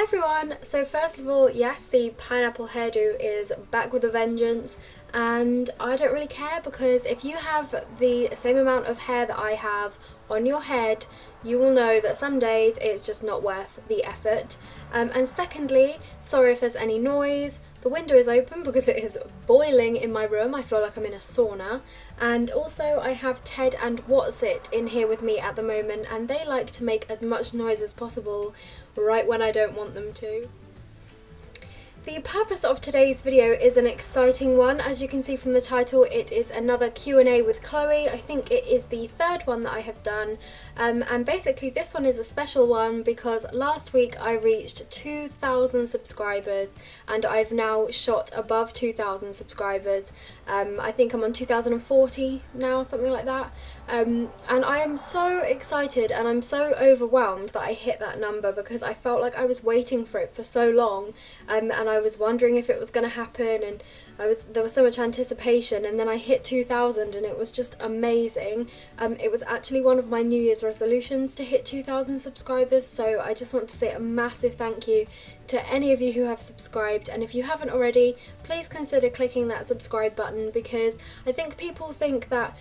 everyone! So first of all, yes, the pineapple hairdo is back with a vengeance, and I don't really care because if you have the same amount of hair that I have on your head, you will know that some days it's just not worth the effort. And secondly, sorry if there's any noise. The window is open because it is boiling in my room. I feel like I'm in a sauna. And also I have Ted and What's-It in here with me at the moment, and they like to make as much noise as possible right when I don't want them to. The purpose of today's video is an exciting one. As you can see from the title, it is another Q&A with Chloe. I think it is the third one that I have done, and basically this one is a special one because last week I reached 2,000 subscribers and I've now shot above 2,000 subscribers. I think I'm on 2,040 now, something like that. And I am so excited and I'm so overwhelmed that I hit that number because I felt like I was waiting for it for so long, and I was wondering if it was going to happen, and there was so much anticipation, and then I hit 2,000 and it was just amazing. It was actually one of my New Year's resolutions to hit 2,000 subscribers, so I just want to say a massive thank you to any of you who have subscribed, and if you haven't already, please consider clicking that subscribe button, because I think people think that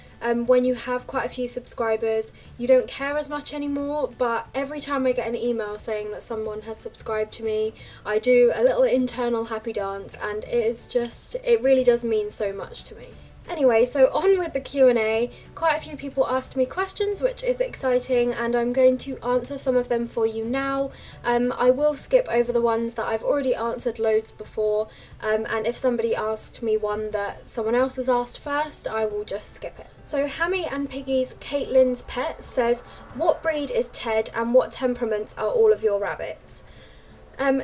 when you have quite a few subscribers you don't care as much anymore, but every time I get an email saying that someone has subscribed to me, I do a little internal happy dance, and it really does mean so much to me. Anyway, so on with the Q&A. Quite a few people asked me questions, which is exciting, and I'm going to answer some of them for you now. I will skip over the ones that I've already answered loads before, and if somebody asked me one that someone else has asked first, I will just skip it. So Hammy and Piggy's Caitlin's Pet says, what breed is Ted and what temperaments are all of your rabbits?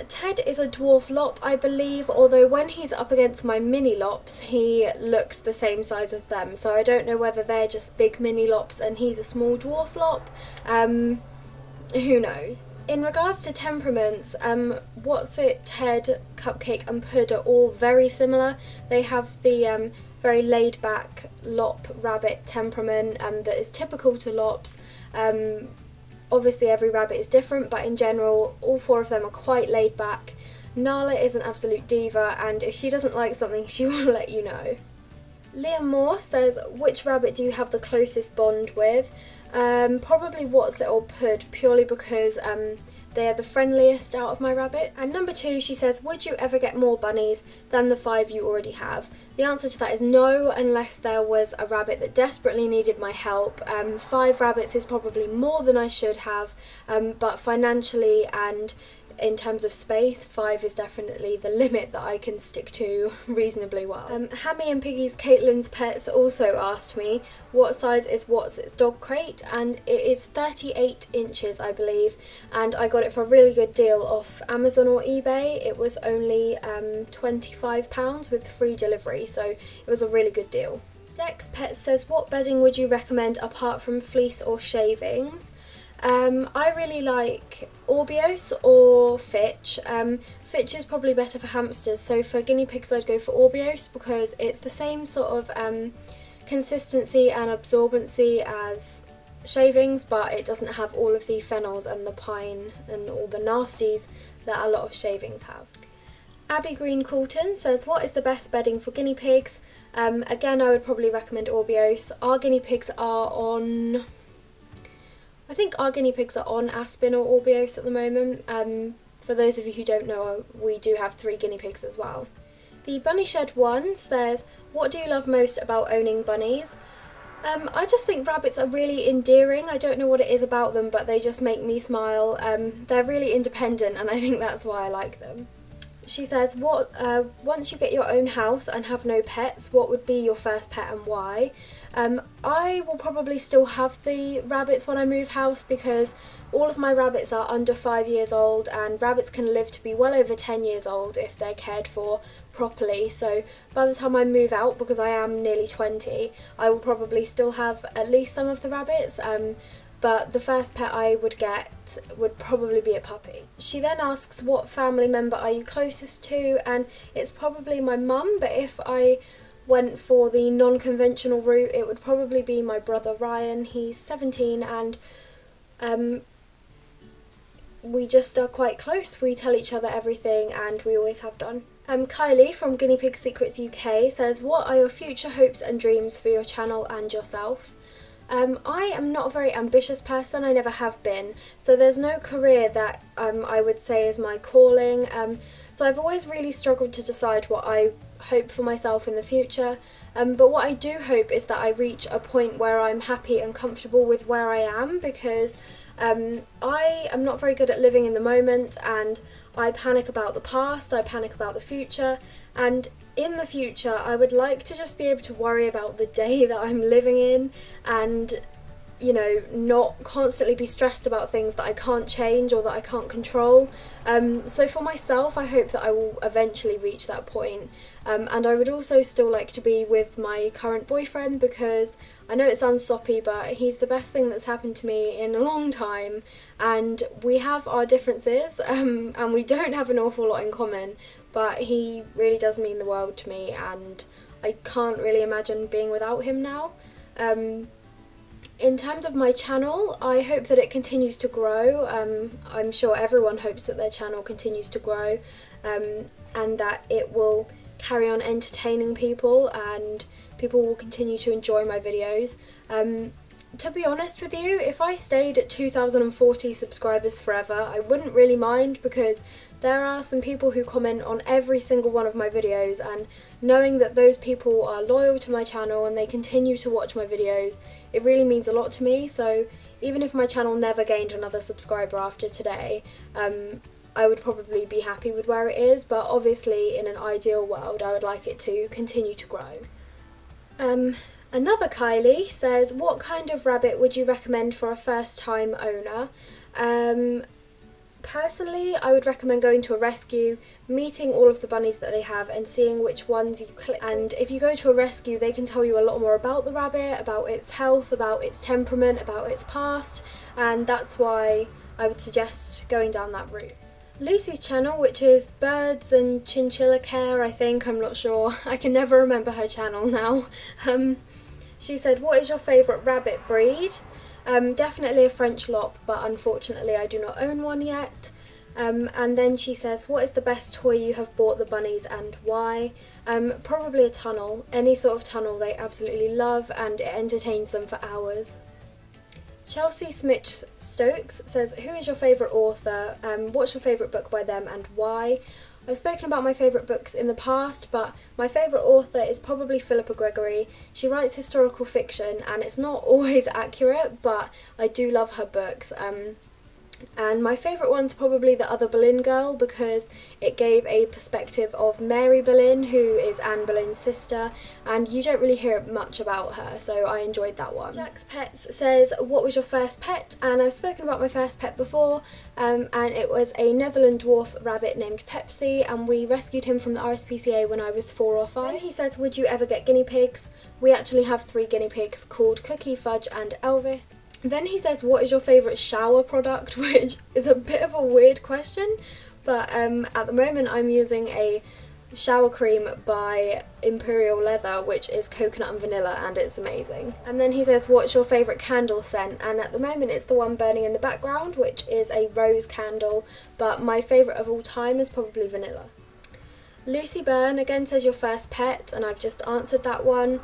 Ted is a dwarf lop, I believe, although when he's up against my mini lops he looks the same size as them, so I don't know whether they're just big mini lops and he's a small dwarf lop. Who knows? In regards to temperaments, What's-It, Ted, Cupcake and Pud are all very similar. They have the very laid back lop rabbit temperament that is typical to lops. Obviously every rabbit is different, but in general all four of them are quite laid back. Nala is an absolute diva, and if she doesn't like something she will let you know. Liam Moore says, which rabbit do you have the closest bond with? Probably What's-It or Pud, purely because they are the friendliest out of my rabbits. And number 2, she says, would you ever get more bunnies than the 5 you already have? The answer to that is no, unless there was a rabbit that desperately needed my help. 5 rabbits is probably more than I should have, but financially and in terms of space, 5 is definitely the limit that I can stick to reasonably well. Hammy and Piggy's Caitlin's Pets also asked me what size is What's-It's dog crate, and it is 38 inches I believe, and I got it for a really good deal off Amazon or eBay. It was only £25 with free delivery, so it was a really good deal. Dex Pets says, what bedding would you recommend apart from fleece or shavings? I really like Orbeos or Fitch. Fitch is probably better for hamsters, so for guinea pigs I'd go for Orbeos because it's the same sort of consistency and absorbency as shavings, but it doesn't have all of the phenols and the pine and all the nasties that a lot of shavings have. Abby Green Coulton says, what is the best bedding for guinea pigs? Again, I would probably recommend Orbeos. Our guinea pigs are on... I think our guinea pigs are on Aspen or Orbeos at the moment. For those of you who don't know, we do have 3 guinea pigs as well. The Bunny Shed 1 says, what do you love most about owning bunnies? I just think rabbits are really endearing. I don't know what it is about them, but they just make me smile. They're really independent, and I think that's why I like them. She says, once you get your own house and have no pets, what would be your first pet and why? I will probably still have the rabbits when I move house because all of my rabbits are under 5 years old, and rabbits can live to be well over 10 years old if they're cared for properly. So by the time I move out, because I am nearly 20, I will probably still have at least some of the rabbits. But the first pet I would get would probably be a puppy. She then asks, what family member are you closest to? And it's probably my mum, but if I went for the non-conventional route it would probably be my brother Ryan. He's 17 and we just are quite close. We tell each other everything and we always have done. Kylie from Guinea Pig Secrets UK says, what are your future hopes and dreams for your channel and yourself? I am not a very ambitious person, I never have been, so there's no career that I would say is my calling, so I've always really struggled to decide what I hope for myself in the future, but what I do hope is that I reach a point where I'm happy and comfortable with where I am, because I am not very good at living in the moment, and I panic about the past, I panic about the future, and in the future I would like to just be able to worry about the day that I'm living in and, you know, not constantly be stressed about things that I can't change or that I can't control. So for myself, I hope that I will eventually reach that point. And I would also still like to be with my current boyfriend, because I know it sounds soppy, but he's the best thing that's happened to me in a long time, and we have our differences, and we don't have an awful lot in common, but he really does mean the world to me, and I can't really imagine being without him now. In terms of my channel, I hope that it continues to grow. I'm sure everyone hopes that their channel continues to grow, and that it will carry on entertaining people and people will continue to enjoy my videos. To be honest with you, if I stayed at 2040 subscribers forever, I wouldn't really mind, because there are some people who comment on every single one of my videos, and knowing that those people are loyal to my channel and they continue to watch my videos, it really means a lot to me. So even if my channel never gained another subscriber after today, I would probably be happy with where it is, but obviously in an ideal world I would like it to continue to grow. Another Kylie says, what kind of rabbit would you recommend for a first time owner? Personally, I would recommend going to a rescue, meeting all of the bunnies that they have and seeing which ones you click. And if you go to a rescue, they can tell you a lot more about the rabbit, about its health, about its temperament, about its past, and that's why I would suggest going down that route. Lucy's channel, which is Birds and Chinchilla Care, I think, I'm not sure, I can never remember her channel now. She said, what is your favourite rabbit breed? Definitely a French lop, but unfortunately I do not own one yet. And then she says, what is the best toy you have bought the bunnies and why? Probably a tunnel. Any sort of tunnel they absolutely love, and it entertains them for hours. Chelsea Smith Stokes says, who is your favourite author? What's your favourite book by them and why? I've spoken about my favourite books in the past, but my favourite author is probably Philippa Gregory. She writes historical fiction and it's not always accurate, but I do love her books. And my favourite one's probably The Other Boleyn Girl, because it gave a perspective of Mary Boleyn, who is Anne Boleyn's sister, and you don't really hear much about her, so I enjoyed that one. Jack's Pets says, what was your first pet? And I've spoken about my first pet before, and it was a Netherland dwarf rabbit named Pepsi, and we rescued him from the RSPCA when I was 4 or 5. Then he says, would you ever get guinea pigs? We actually have 3 guinea pigs called Cookie, Fudge and Elvis. Then he says, what is your favourite shower product? Which is a bit of a weird question, but at the moment I'm using a shower cream by Imperial Leather, which is coconut and vanilla, and it's amazing. And then he says, what's your favourite candle scent? And at the moment it's the one burning in the background, which is a rose candle, but my favourite of all time is probably vanilla. Lucy Byrne again says your first pet, and I've just answered that one.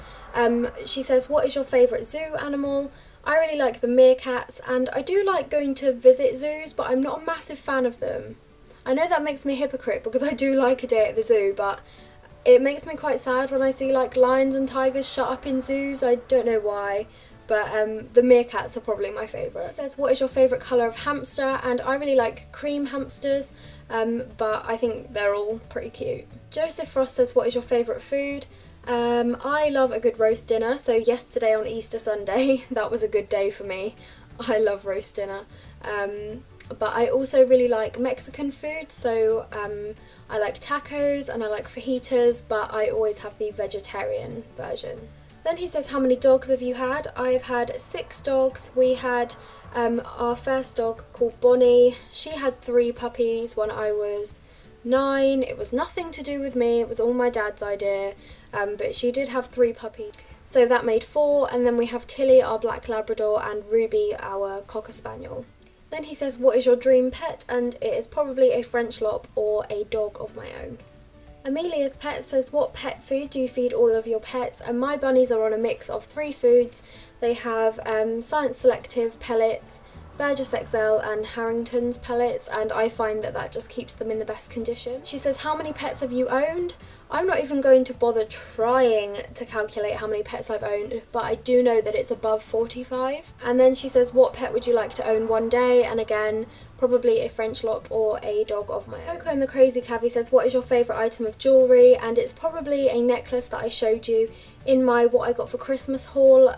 She says, what is your favourite zoo animal? I really like the meerkats, and I do like going to visit zoos, but I'm not a massive fan of them. I know that makes me a hypocrite because I do like a day at the zoo, but it makes me quite sad when I see like lions and tigers shut up in zoos. I don't know why, but the meerkats are probably my favourite. It says, what is your favourite colour of hamster? And I really like cream hamsters, but I think they're all pretty cute. Joseph Frost says, what is your favourite food? I love a good roast dinner, so yesterday on Easter Sunday, that was a good day for me. I love roast dinner. But I also really like Mexican food, so I like tacos and I like fajitas, but I always have the vegetarian version. Then he says, how many dogs have you had? I've had 6 dogs. We had our first dog called Bonnie. She had 3 puppies when I was 9. It was nothing to do with me, it was all my dad's idea, but she did have 3 puppies. So that made 4, and then we have Tilly, our black Labrador, and Ruby, our Cocker Spaniel. Then he says, what is your dream pet? And it is probably a French lop or a dog of my own. Amelia's pet says, what pet food do you feed all of your pets? And my bunnies are on a mix of 3 foods. They have Science Selective pellets, Burgess XL and Harrington's pellets, and I find that that just keeps them in the best condition. She says, how many pets have you owned? I'm not even going to bother trying to calculate how many pets I've owned, but I do know that it's above 45. And then she says, what pet would you like to own one day? And again, probably a French lop or a dog of my own. Coco and the Crazy Cavvy says, what is your favourite item of jewellery? And it's probably a necklace that I showed you in my what I got for Christmas haul.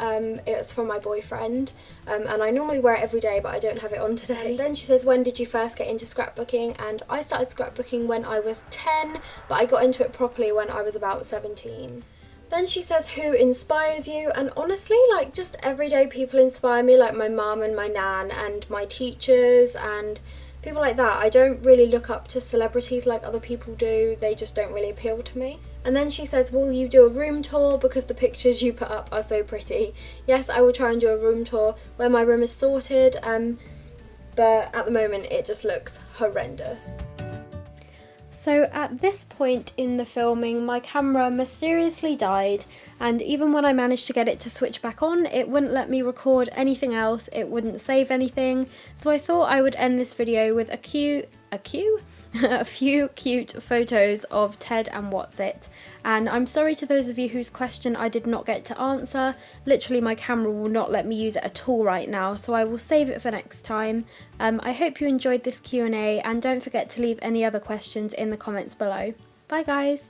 It's from my boyfriend, and I normally wear it every day, but I don't have it on today. And then she says, when did you first get into scrapbooking? And I started scrapbooking when I was 10, but I got into it properly when I was about 17. Then she says, who inspires you? And honestly, like, just everyday people inspire me, like my mum and my nan and my teachers and people like that. I don't really look up to celebrities like other people do. They just don't really appeal to me. And then she says, will you do a room tour because the pictures you put up are so pretty? Yes, I will try and do a room tour when my room is sorted, but at the moment it just looks horrendous. So at this point in the filming, my camera mysteriously died, and even when I managed to get it to switch back on, it wouldn't let me record anything else, it wouldn't save anything, so I thought I would end this video with a few cute photos of Ted and What's It. And I'm sorry to those of you whose question I did not get to answer. Literally my camera will not let me use it at all right now, so I will save it for next time. I hope you enjoyed this Q&A, and don't forget to leave any other questions in the comments below. Bye guys!